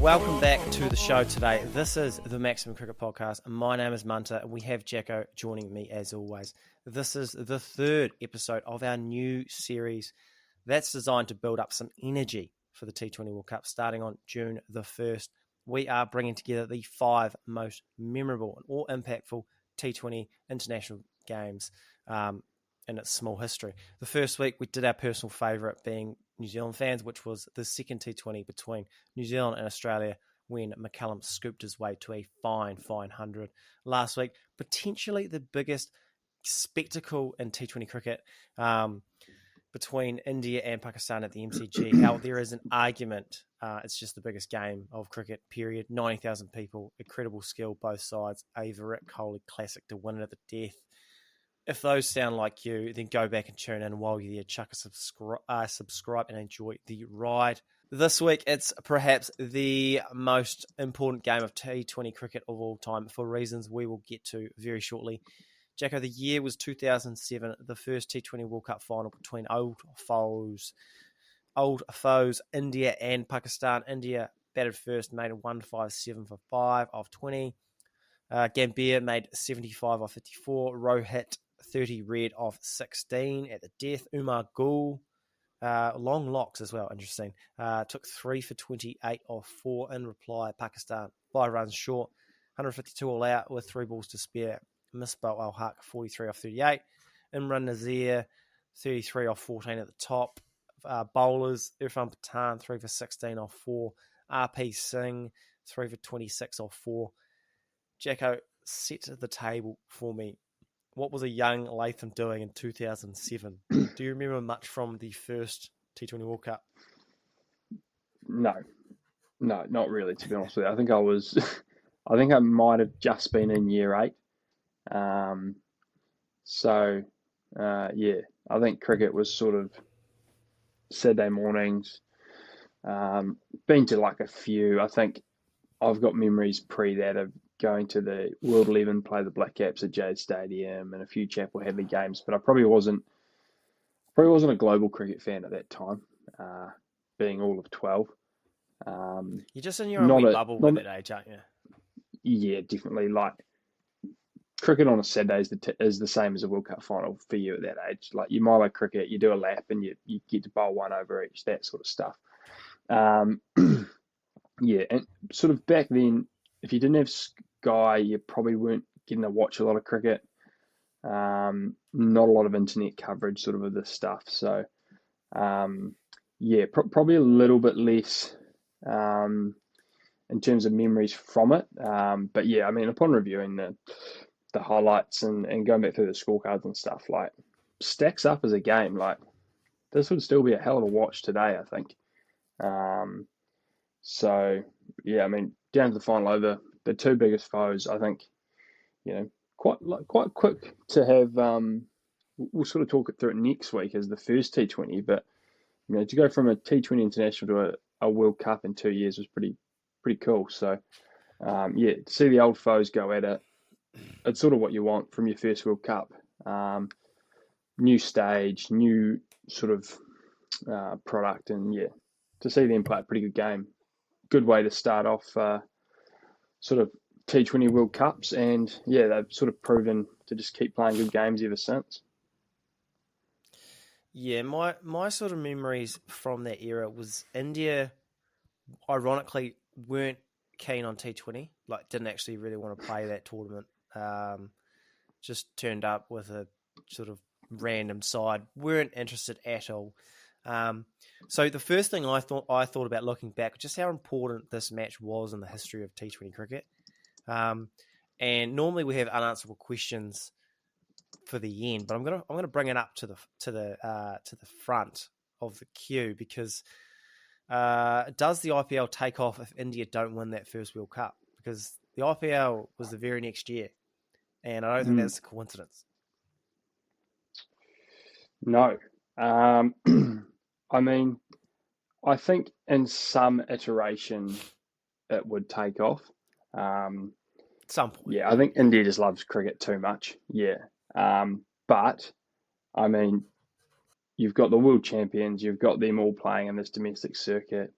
Welcome back to the show today. This is the Maximum Cricket Podcast. My name is Munter, and we have Jacko joining me as always. This is the third episode of our new series that's designed to build up some energy for the T20 World Cup starting on June the 1st. We are bringing together the 5 most memorable and all impactful T20 international games in its small history. The first week we did our personal favourite being New Zealand fans, which was the second T20 between New Zealand and Australia when McCullum scooped his way to a fine 100. Last week, potentially the biggest spectacle in T20 cricket between India and Pakistan at the MCG. How there is an argument, it's just the biggest game of cricket, period. 90,000 people, incredible skill, both sides, a Virat Kohli classic to win it at the death. If those sound like you, then go back and tune in while you're there. Chuck a subscribe and enjoy the ride. This week, it's perhaps the most important game of T20 cricket of all time for reasons we will get to very shortly. Jacko, the year was 2007, the first T20 World Cup final between old foes, India and Pakistan. India batted first, made a 157 for 5 off 20. Gambhir made 75 off 54. Rohit 30 red off 16 at the death. Umar Gul, long locks as well, interesting. Took 3 for 28 off 4 in reply. Pakistan 5 runs short, 152 all out with 3 balls to spare. Misbah Ul-haq 43 off 38. Imran Nazir 33 off 14 at the top. Bowlers, Irfan Pathan 3 for 16 off 4. Singh 3 for 26 off 4. Jacko, set the table for me. What was a young Latham doing in 2007? Do you remember much from the first T20 World Cup? No, not really, to be honest with you. I think I might have just been in year 8. I think cricket was sort of Saturday mornings. Been to like a few. I think I've got memories pre that of going to the World 11, play the Black Caps at Jade Stadium and a few Chapel Hadley games, but I probably wasn't a global cricket fan at that time, being all of 12. You're just in your own wee bubble at that age, aren't you? Yeah, definitely. Like, cricket on a Saturday is the same as a World Cup final for you at that age. Like, you milo cricket, you do a lap and you get to bowl one over each, that sort of stuff. Yeah, and sort of back then, if you didn't have Sky, you probably weren't getting to watch a lot of cricket. Not a lot of internet coverage sort of this stuff. So, probably a little bit less in terms of memories from it. But yeah, I mean, upon reviewing the highlights and going back through the scorecards and stuff, like, stacks up as a game. Like, this would still be a hell of a watch today, I think. So yeah, I mean, down to the final over, the 2 biggest foes, I think, quite quick to have. We'll sort of talk it through it next week as the first T20, but to go from a T20 international to a World Cup in 2 years was pretty cool. So to see the old foes go at it, it's sort of what you want from your first World Cup. New stage, new sort of product, and to see them play a pretty good game. Good way to start off sort of T20 World Cups, and they've sort of proven to just keep playing good games ever since. Yeah, my sort of memories from that era was India, ironically, weren't keen on T20, like didn't actually really want to play that tournament. Just turned up with a sort of random side, weren't interested at all. So the first thing I thought about looking back, just how important this match was in the history of T20 cricket. And normally we have unanswerable questions for the end, but I'm gonna bring it up to the front of the queue because does the IPL take off if India don't win that first World Cup? Because the IPL was the very next year, and I don't think that's a coincidence. No. I mean, I think in some iteration it would take off. At some point. Yeah, I think India just loves cricket too much. Yeah. But, I mean, you've got the world champions, you've got them all playing in this domestic circuit.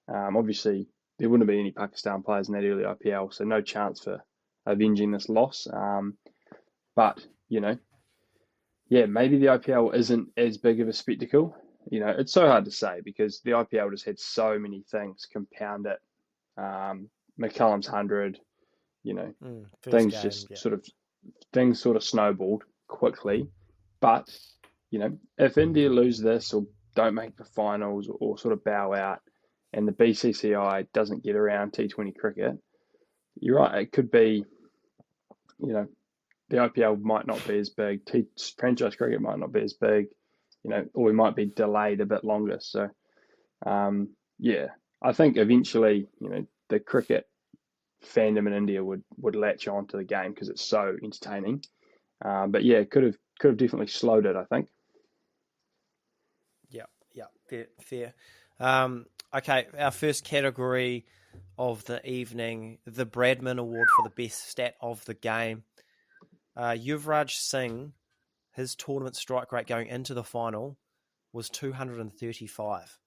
Obviously, there wouldn't be any Pakistan players in that early IPL, so no chance for avenging this loss. But, maybe the IPL isn't as big of a spectacle. It's so hard to say because the IPL just had so many things compound it. McCullum's 100, First things game, things sort of snowballed quickly. But, if India lose this or don't make the finals or sort of bow out and the BCCI doesn't get around T20 cricket, you're right, it could be, the IPL might not be as big, franchise cricket might not be as big, or we might be delayed a bit longer. So, I think eventually, the cricket fandom in India would latch on to the game because it's so entertaining. But yeah, could have definitely slowed it, I think. Yeah, fair. Okay, our first category of the evening, the Bradman Award for the best stat of the game. Yuvraj Singh, his tournament strike rate going into the final was 235.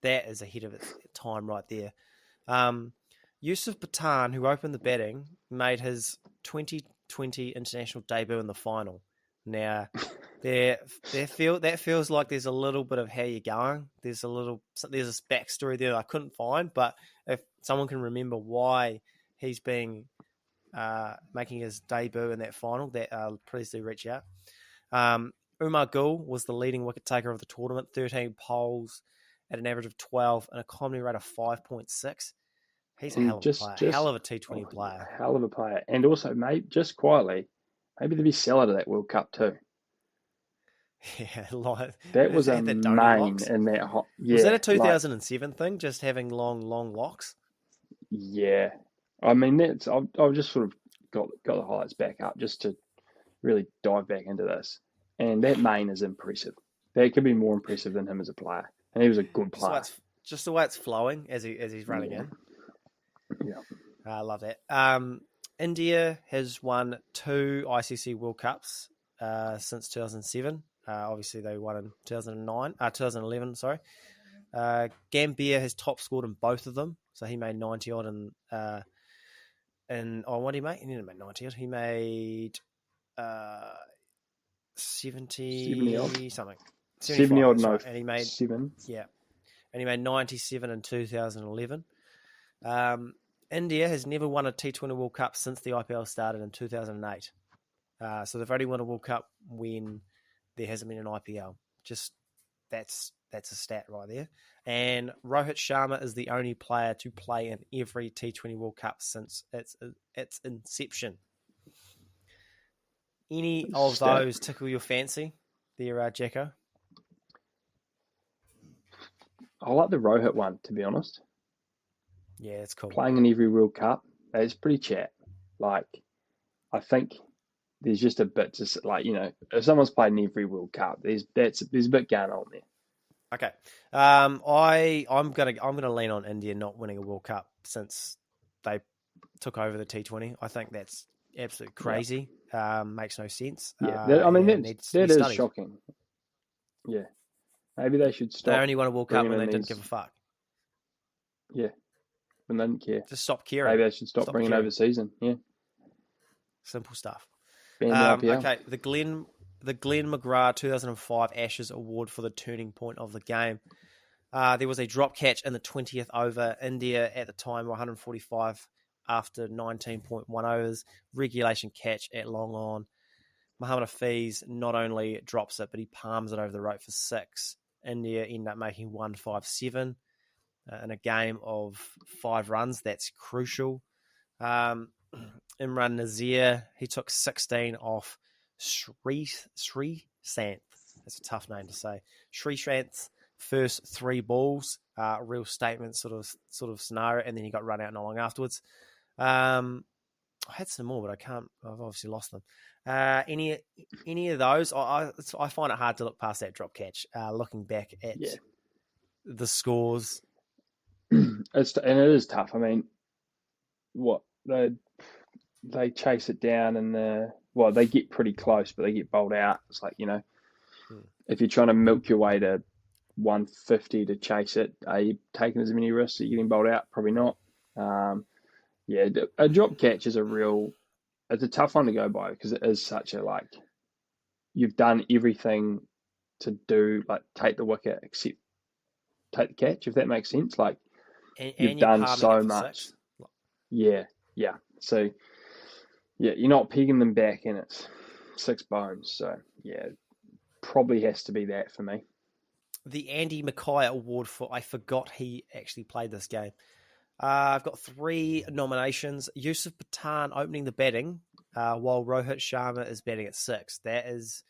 That is ahead of its time right there. Yusuf Pathan, who opened the batting, made his 2020 international debut in the final. Now, that feels like there's a little bit of how you're going. There's this backstory there that I couldn't find, but if someone can remember why he's making his debut in that final, please do reach out. Umar Gul was the leading wicket taker of the tournament, 13 poles at an average of 12 and a comedy rate of 5.6. He's a hell of a player, hell of a T20 player. Hell of a player. And also, mate, just quietly, maybe the best seller to that World Cup too. Yeah, that was a main in that hot. Yeah, was that a 2007 thing? Just having long locks. Yeah, I mean I've just sort of got the highlights back up just to really dive back into this, and that main is impressive. That could be more impressive than him as a player, and he was a good player. Just the way it's flowing as he's running in. Yeah, I love that. India has won 2 ICC World Cups since 2007. Obviously, they won in 2011. Sorry. Gambhir has top scored in both of them, so he made 90 odd what did he make? He didn't make 90 odd. He made 70 odd something. 70 odd, no, right. And he made 7. Yeah, and he made 97 in 2011. India has never won a T20 World Cup since the IPL started in 2008. So they've only won a World Cup when there hasn't been an IPL. Just that's a stat right there. And Rohit Sharma is the only player to play in every T20 World Cup since its inception. Any of those tickle your fancy there, Jacko? I like the Rohit one, to be honest. Yeah, it's cool. Playing in every World Cup, it's pretty chat. Like, I think there's just a bit to, if someone's played in every World Cup, there's a bit going on there. Okay, I'm gonna lean on India not winning a World Cup since they took over the T20. I think that's absolutely crazy. Makes no sense. Yeah, that is shocking. Yeah, maybe they should stop. They only won a World Cup when they didn't give a fuck. Yeah, when they didn't care. Just stop caring. Maybe they should stop bringing over season. Yeah, simple stuff. Okay, the Glenn McGrath 2005 Ashes Award for the turning point of the game. There was a drop catch in the 20th over. India at the time were 145 after 19.1 overs. Regulation catch at long on. Muhammad Hafiz not only drops it, but he palms it over the rope for 6. India end up making 157 in a game of 5 runs. That's crucial. Imran Nazir, he took 16 off Sri Santh. That's a tough name to say. Sri Santh's first 3 balls, real statement sort of scenario, and then he got run out not long afterwards. I had some more, but I've obviously lost them. Any of those, I find it hard to look past that drop catch. Looking back at the scores, it is tough. I mean, they chase it down and they get pretty close, but they get bowled out. It's like, if you're trying to milk your way to 150 to chase it, are you taking as many risks? Are you getting bowled out? Probably not. Yeah, a drop catch is it's a tough one to go by because it is such a you've done everything to do, take the wicket except take the catch, if that makes sense. You've And you're done palming it so for much. six. Yeah, yeah. So, yeah, you're not pegging them back and it's 6 bones. So, yeah, probably has to be that for me. The Andy Mackay Award I forgot he actually played this game. I've got 3 nominations. Yusuf Pathan opening the batting, while Rohit Sharma is batting at 6. That is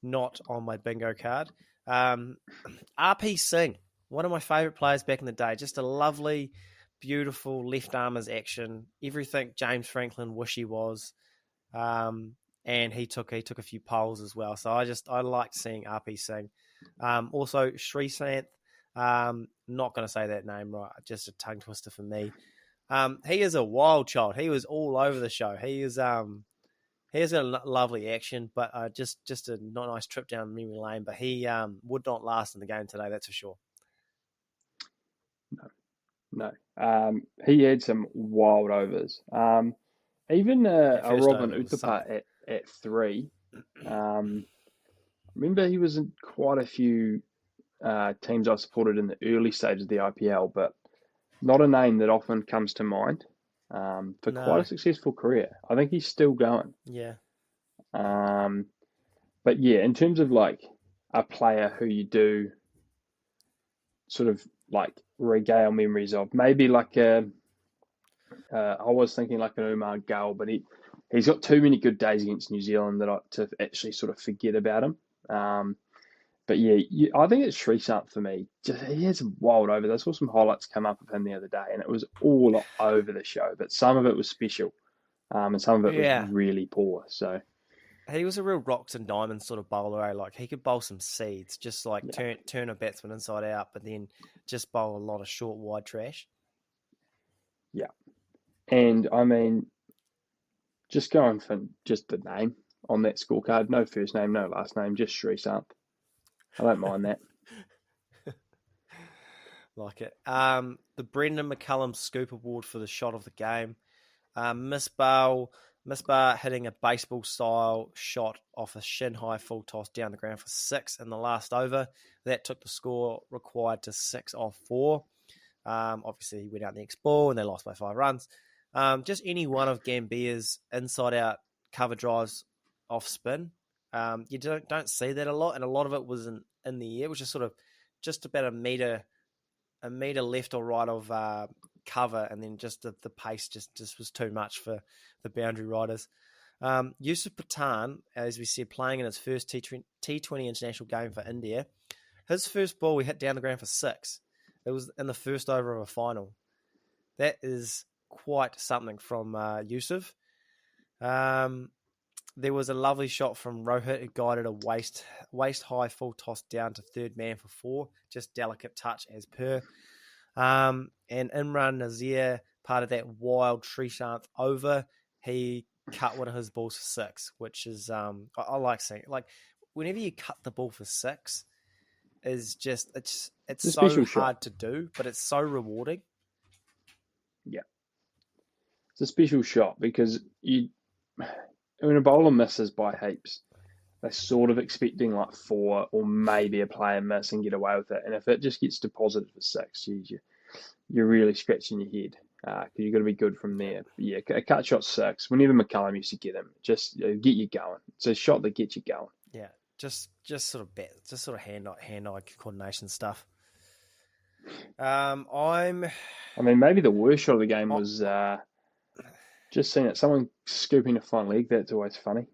not on my bingo card. RP Singh, one of my favourite players back in the day. Just a lovely, beautiful left armers action. Everything James Franklin wish he was. And he took a few poles as well. So I liked seeing RP Singh. Also Srisanth, not going to say that name right, just a tongue twister for me. He is a wild child. He was all over the show. He has a lovely action, but just a not nice trip down memory lane. But he would not last in the game today, that's for sure. No. He had some wild overs. Even a First Robin over was something. Uthapar at 3. Remember, he was in quite a few teams I supported in the early stages of the IPL, but not a name that often comes to mind for quite No. a successful career. I think he's still going. Yeah. But yeah, in terms of a player who you do sort of regale memories of, maybe I was thinking like an Umar Gul, but he's got too many good days against New Zealand to actually sort of forget about him. But yeah, I think it's Srisanth for me. He has some wild overs. I saw some highlights come up of him the other day, and it was all over the show. But some of it was special, and some of it was Yeah. really poor. So He was a real rocks and diamonds sort of bowler. Like he could bowl some seeds, just yeah, turn a batsman inside out, but then just bowl a lot of short, wide trash. yeah. And I mean, just going for just the name on that scorecard, no first name, no last name, just Srisanth. I don't mind that. Like it. The Brendan McCullum Scoop Award for the shot of the game. Misbah hitting a baseball style shot off a shin high full toss down the ground for 6 in the last over. That took the score required to 6 off 4. Obviously, he went out the next ball and they lost by 5 runs. Just any one of Gambhir's inside out cover drives off spin. You don't see that a lot, and a lot of it was in the air, which is sort of just about a meter left or right of cover, and then just the pace just was too much for the boundary riders. Yusuf Pathan, as we said, playing in his first T20 international game for India. His first ball he hit down the ground for 6. It was in the first over of a final. That is quite something from Yusuf. There was a lovely shot from Rohit who guided a waist high full toss down to third man for 4. Just delicate touch as per. And Imran Nazir, part of that wild Srisanth over, he cut one of his balls for 6, which is I like seeing it. Like whenever you cut the ball for 6, is just it's so hard to do, but it's so rewarding. Yeah, it's a special shot because when a bowler misses by heaps, they're sort of expecting 4 or maybe a player miss and get away with it. And if it just gets deposited for 6, you're really scratching your head because you've got to be good from there. Yeah, a cut shot 6. Whenever McCullum used to get him, just get you going. It's a shot that gets you going. Yeah, just sort of hand-eye coordination stuff. I mean, maybe the worst shot of the game was just seeing it. Someone scooping a fine leg. That's always funny.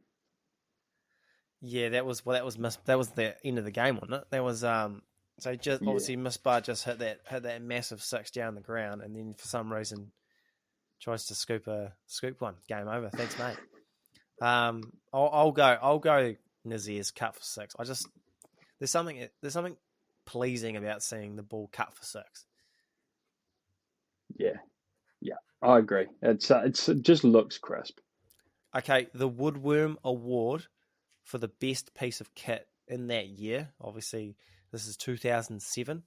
Yeah, that was the end of the game, wasn't it? That was obviously Misbah just hit that massive 6 down the ground, and then for some reason tries to scoop one. Game over. Thanks, mate. I'll go Nazir's cut for 6. There's something pleasing about seeing the ball cut for 6. Yeah, I agree. It just looks crisp. Okay, the Woodworm Award for the best piece of kit in that year. Obviously, this is 2007.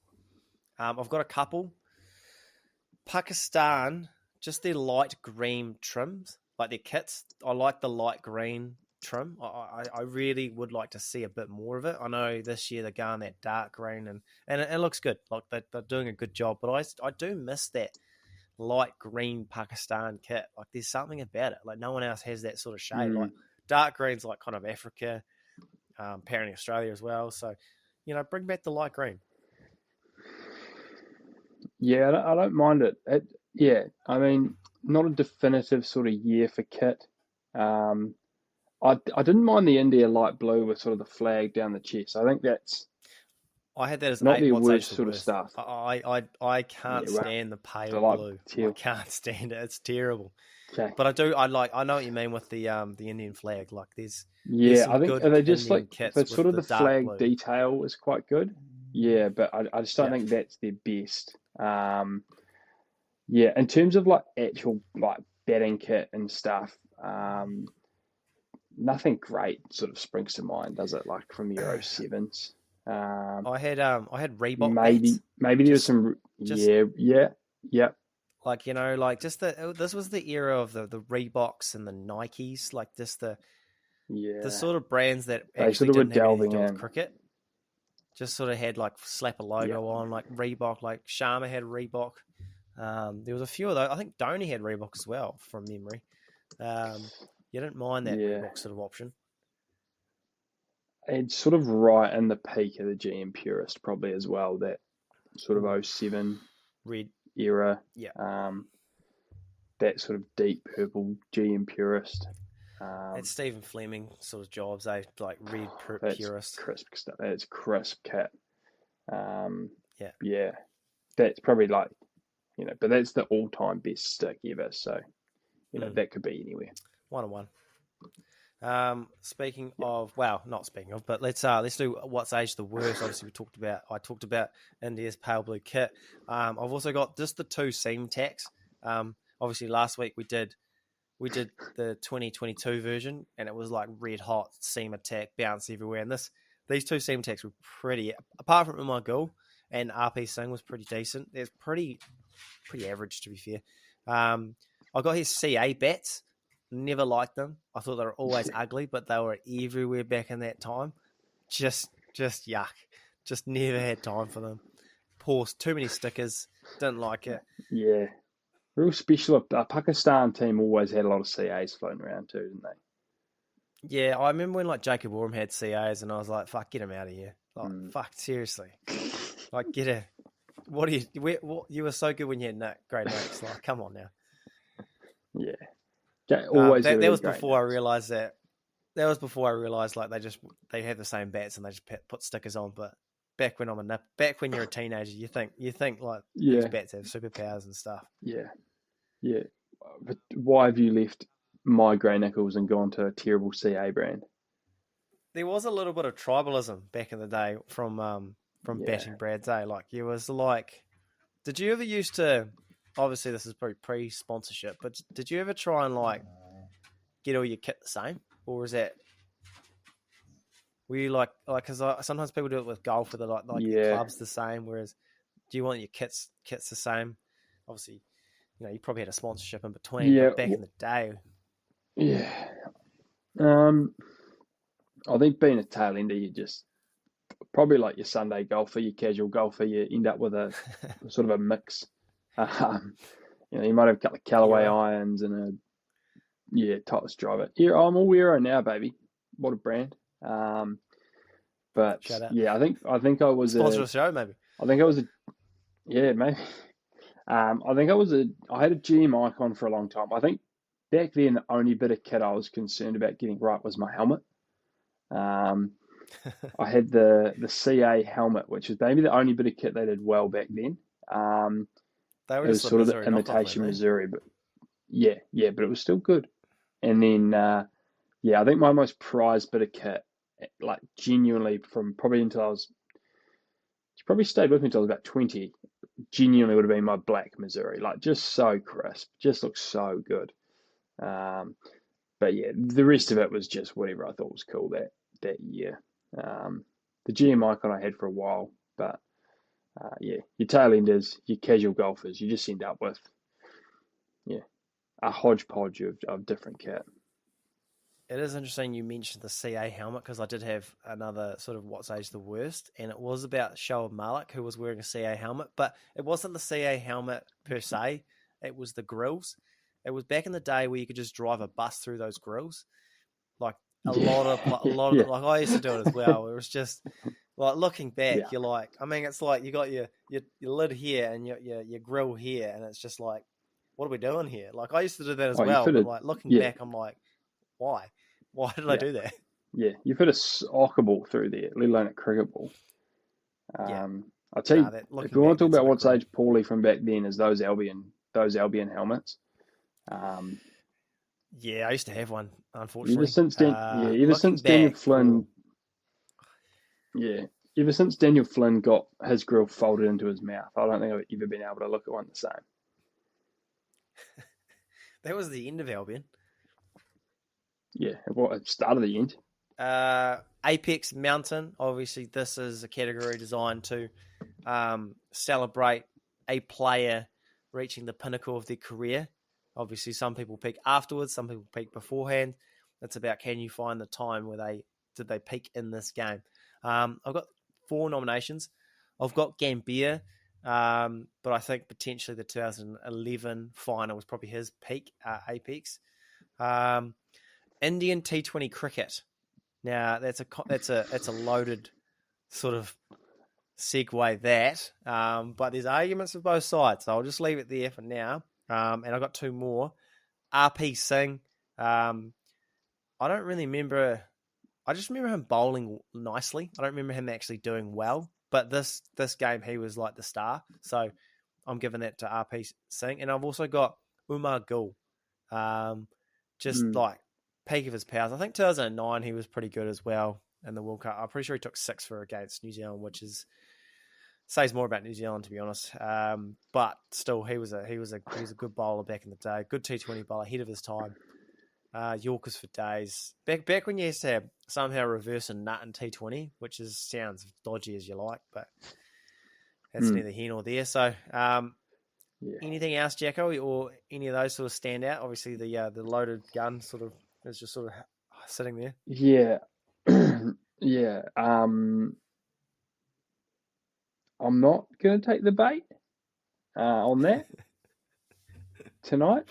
I've got a couple. Pakistan just their light green trims, like their kits. I like the light green trim. I really would like to see a bit more of it. I know this year they're going that dark green and it looks good. Like they're doing a good job, but I do miss that light green Pakistan kit. Like there's something about it. Like no one else has that sort of shade. Like dark green's like kind of Africa, apparently Australia as well. So, bring back the light green. Yeah, I don't mind it. Yeah, I mean, not a definitive sort of year for kit. I didn't mind the India light blue with sort of the flag down the chest. I think that's I had that as not eight. their What's age worst the sort of worst? stuff. I can't Yeah, well, stand the the pale light blue. I teal. can't stand it. It's terrible. Okay. But I do. I know what you mean with the Indian flag. Like there's Yeah, some I think good they just Indian like kits the with sort of the the dark flag blue. detail is quite good. Yeah, but I just don't Yeah. think that's their best. Yeah, in terms of like actual like batting kit and stuff, nothing great sort of springs to mind, does it? Like from the Euro sevens. I had Reebok bats. Maybe there was some. Just Yeah. like just this was the era of the Reeboks and the Nikes, like just the Yeah, sort of brands that they sort actually of were didn't have anything to delving do with in. cricket. Just sort of had like slap a Yeah, logo on, like Reebok, like Sharma had Reebok. There was a few of those. I think Dhoni had Reebok as well, from memory. You didn't mind that yeah. Reebok sort of option. It's sort of right in the peak of the GM purist, probably as well. That sort of Ooh, '07 red, era. yeah. Um, that sort of deep purple GM purist. It's Stephen Fleming sort of jobs, like red That's purist. crisp stuff. That's crisp kit. Um, Yeah. yeah, that's probably like, but that's the all-time best stick ever. So, that could be anywhere. 1-1. Speaking Yeah. of, not speaking of, but let's do what's aged the worst. Obviously, I talked about India's pale blue kit. I've also got just the two seam tacks. Obviously last week we did the 2022 version, and it was like red hot seam attack, bounce everywhere. And these two seam attacks were pretty, apart from Umar Gul and RP Singh was pretty decent. It's pretty average, to be fair. I got his CA bats. Never liked them. I thought they were always ugly, but they were everywhere back in that time. Just yuck. Just never had time for them. Too many stickers. Didn't like it. Yeah. Real special. Pakistan team always had a lot of CAs floating around too, didn't they? Yeah, I remember when like Jacob Warren had CAs, and I was like, "Fuck, get him out of here!" Like, fuck, seriously, like get it. What do you? You were so good when you had great Nicks. Like, come on now. Yeah, always. That was before I realized that. That was before I realized like they have the same bats and they just put stickers on. But back when back when you're a teenager, you think like these bats have superpowers and stuff. Yeah. But why have you left my grey nickels and gone to a terrible CA brand? There was a little bit of tribalism back in the day from batting brands. Like it was like, did you ever used to? Obviously, this is probably pre-sponsorship, but did you ever try and like get all your kit the same, or is that? Were you like because sometimes people do it with golf, where they're like their clubs the same. Whereas, do you want your kits the same? Obviously, you probably had a sponsorship in between, but back in the day, I think being a tail ender, you just probably like your Sunday golfer, your casual golfer, you end up with a sort of a mix. You might have a couple of Callaway irons and Titleist driver. Yeah, I'm all Aero now, baby. What a brand. But yeah, I think I was sponsor a show, maybe. I think I was maybe. I had a GM icon for a long time. I think back then the only bit of kit I was concerned about getting right was my helmet. I had the CA helmet, which was maybe the only bit of kit they did well back then. They were it was sort of the imitation Missouri, but but it was still good. And then I think my most prized bit of kit, like genuinely from probably until it's probably stayed with me until I was about 20, genuinely would have been my black Missouri, like just so crisp, just looks so good. But yeah, the rest of it was just whatever I thought was cool that year. The GM icon I had for a while, but your tail enders, your casual golfers, you just end up with yeah, a hodgepodge of different kit. It is interesting you mentioned the CA helmet because I did have another sort of what's age the worst, and it was about Shoaib Malik who was wearing a CA helmet, but it wasn't the CA helmet per se. It was the grills. It was back in the day where you could just drive a bus through those grills. Like a lot of Yeah. like I used to do it as well. It was just like looking back, Yeah. you're like, I mean, it's like you got your lid here and your grill here, and it's just like, what are we doing here? Like I used to do that as Oh, you well, fit but a like looking yeah, back, I'm like, why? Why did I yeah, do that? yeah. You fit a soccer ball through there, let alone a cricket ball. Yeah, I'll tell no, you, that if looking we want back, to talk that's a about bit what's grim. aged poorly from back then, is those Albion helmets. Yeah, I used to have one, Ever unfortunately. since ever Looking since Daniel back, Flynn, yeah, ever since Daniel Flynn got his grill folded into his mouth, I don't think I've ever been able to look at one the same. that was the end of Albion. Yeah, well, it started the end. Apex Mountain, obviously, this is a category designed to celebrate a player reaching the pinnacle of their career. Obviously, some people peak afterwards, some people peak beforehand. It's about can you find the time where did they peak in this game. I've got 4 nominations. I've got Gambhir, but I think potentially the 2011 final was probably his peak apex. Indian T20 cricket. Now that's a loaded sort of segue that, but there's arguments for both sides, so I'll just leave it there for now. And I've got 2 more. RP Singh. I don't really remember. I just remember him bowling nicely. I don't remember him actually doing well. But this game, he was like the star. So I'm giving that to RP Singh. And I've also got Umar Gul. Just Mm. like peak of his powers. I think 2009 he was pretty good as well in the World Cup. I'm pretty sure he took 6 for against New Zealand, which says more about New Zealand, to be honest. But still, he was a good bowler back in the day. Good T20 bowler, ahead of his time. Yorkers for days. Back when you used to have somehow reverse a nut in T20, which sounds dodgy as you like, but that's neither here nor there. So, anything else, Jacko, or any of those sort of stand out? Obviously, the loaded gun sort of is just sort of sitting there. Yeah, yeah. I'm not going to take the bait on that tonight.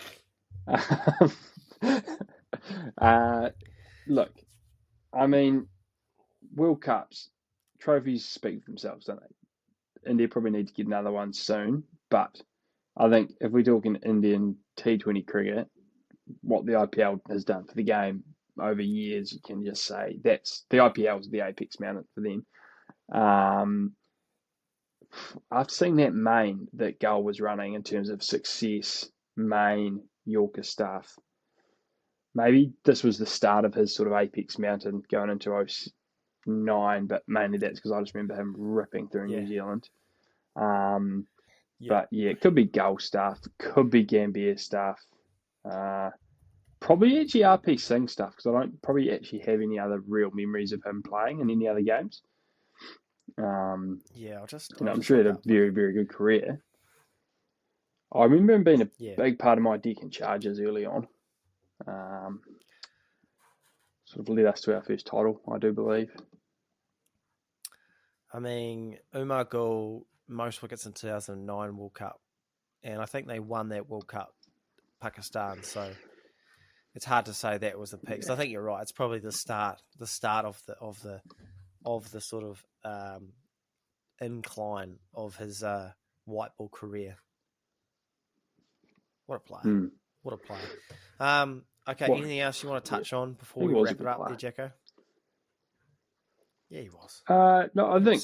Look, I mean, World Cups, trophies speak for themselves, don't they? India probably need to get another one soon, but I think if we're talking Indian T20 cricket, what the IPL has done for the game over years, you can just say that's the IPL is the apex mountain for them. After seeing that main that Gull was running in terms of success, main Yorker stuff, maybe this was the start of his sort of apex mountain going into 09, but mainly that's because I just remember him ripping through New Zealand. But yeah, it could be Gull stuff, could be Gambhir stuff, probably actually RP Singh stuff because I don't probably actually have any other real memories of him playing in any other games. I'm sure he had a very, very good career. I remember him being a big part of my deck and charges early on. Sort of led us to our first title, I do believe. I mean, Umar Gul, most wickets in 2009 World Cup, and I think they won that World Cup, Pakistan. So it's hard to say that was the peak. So I think you're right. It's probably the start of the sort of incline of his white ball career. What a player! What a player! Okay, anything else you want to touch on before we wrap it up there, Jacko? Yeah, he was. No, I think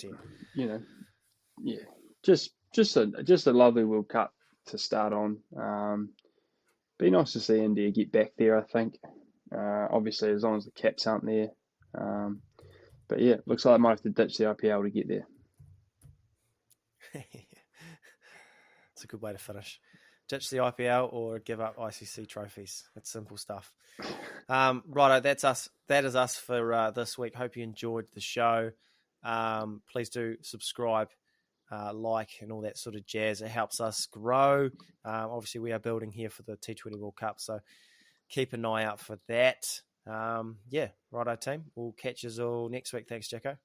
just a lovely World Cup to start on. Be nice to see India get back there. I think, obviously, as long as the caps aren't there. But yeah, looks like I might have to ditch the IPL to get there. It's a good way to finish. Ditch the IPL or give up ICC trophies. It's simple stuff. Righto, that's us. That is us for this week. Hope you enjoyed the show. Please do subscribe like and all that sort of jazz. It helps us grow. Obviously, we are building here for the T20 World Cup, so keep an eye out for that. Yeah, righto, team. We'll catch us all next week. Thanks, Jacko.